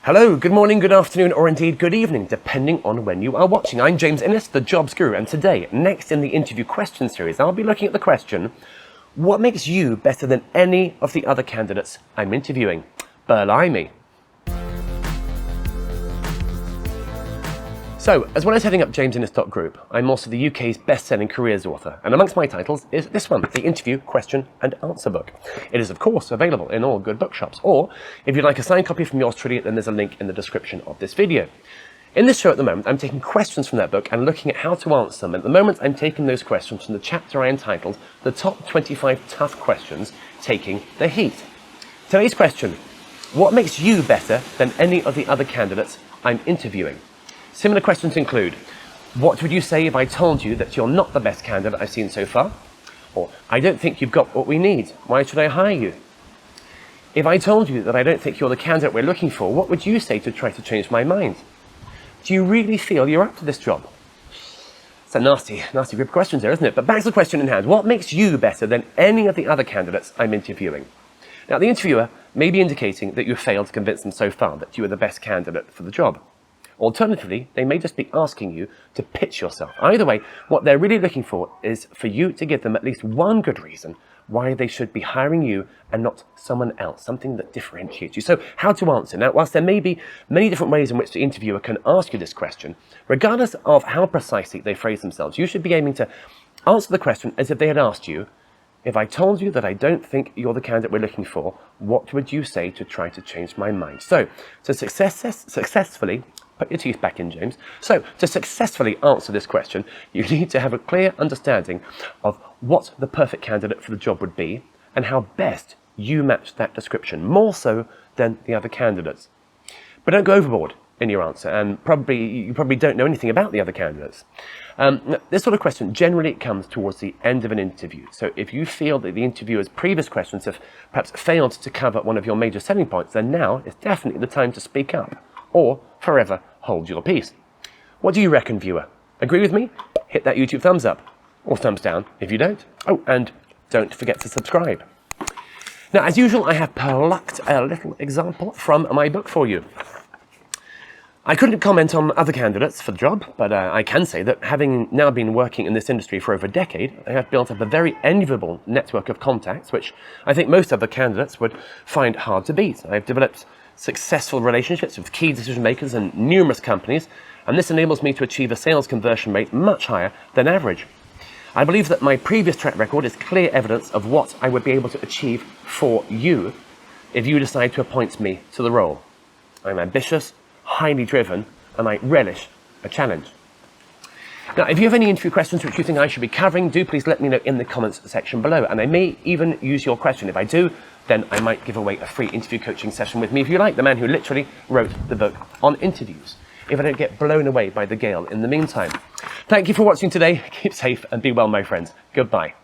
Hello, good morning, good afternoon, or indeed good evening, depending on when you are watching. I'm James Innes, the Jobs Guru, and today, next in the interview question series, I'll be looking at the question, what makes you better than any of the other candidates I'm interviewing? Blimey. So, as well as heading up JamesInnes.group, I'm also the UK's best-selling careers author, and amongst my titles is this one, the Interview Question and Answer book. It is, of course, available in all good bookshops, or if you'd like a signed copy from yours truly, then there's a link in the description of this video. In this show at the moment, I'm taking questions from that book and looking at how to answer them. At the moment, I'm taking those questions from the chapter I entitled The Top 25 Tough Questions Taking the Heat. Today's question, what makes you better than any of the other candidates I'm interviewing? Similar questions include, what would you say if I told you that you're not the best candidate I've seen so far? Or, I don't think you've got what we need. Why should I hire you? If I told you that I don't think you're the candidate we're looking for, what would you say to try to change my mind? Do you really feel you're up to this job? It's a nasty group of questions there, isn't it? But back to the question in hand. What makes you better than any of the other candidates I'm interviewing? Now, the interviewer may be indicating that you've failed to convince them so far that you are the best candidate for the job. Alternatively, they may just be asking you to pitch yourself. Either way, what they're really looking for is for you to give them at least one good reason why they should be hiring you and not someone else, something that differentiates you. So how to answer? Now, whilst there may be many different ways in which the interviewer can ask you this question, regardless of how precisely they phrase themselves, you should be aiming to answer the question as if they had asked you, if I told you that I don't think you're the candidate we're looking for, what would you say to try to change my mind? So, to successfully put your teeth back in, James. So, to successfully answer this question, you need to have a clear understanding of what the perfect candidate for the job would be and how best you match that description, more so than the other candidates. But don't go overboard in your answer, and you probably don't know anything about the other candidates. This sort of question generally comes towards the end of an interview. So if you feel that the interviewer's previous questions have perhaps failed to cover one of your major selling points, then now is definitely the time to speak up, or forever hold your peace. What do you reckon, viewer? Agree with me? Hit that YouTube thumbs up, or thumbs down if you don't. Oh, and don't forget to subscribe. Now, as usual, I have plucked a little example from my book for you. I couldn't comment on other candidates for the job, but I can say that having now been working in this industry for over a decade, I have built up a very enviable network of contacts, which I think most other candidates would find hard to beat. I've developed successful relationships with key decision makers and numerous companies, and this enables me to achieve a sales conversion rate much higher than average. I believe that my previous track record is clear evidence of what I would be able to achieve for you if you decide to appoint me to the role. I'm ambitious, highly driven, and I relish a challenge. Now, if you have any interview questions which you think I should be covering, do please let me know in the comments section below, and I may even use your question. If I do, then I might give away a free interview coaching session with me, if you like, the man who literally wrote the book on interviews, if I don't get blown away by the gale in the meantime. Thank you for watching today. Keep safe and be well, my friends. Goodbye.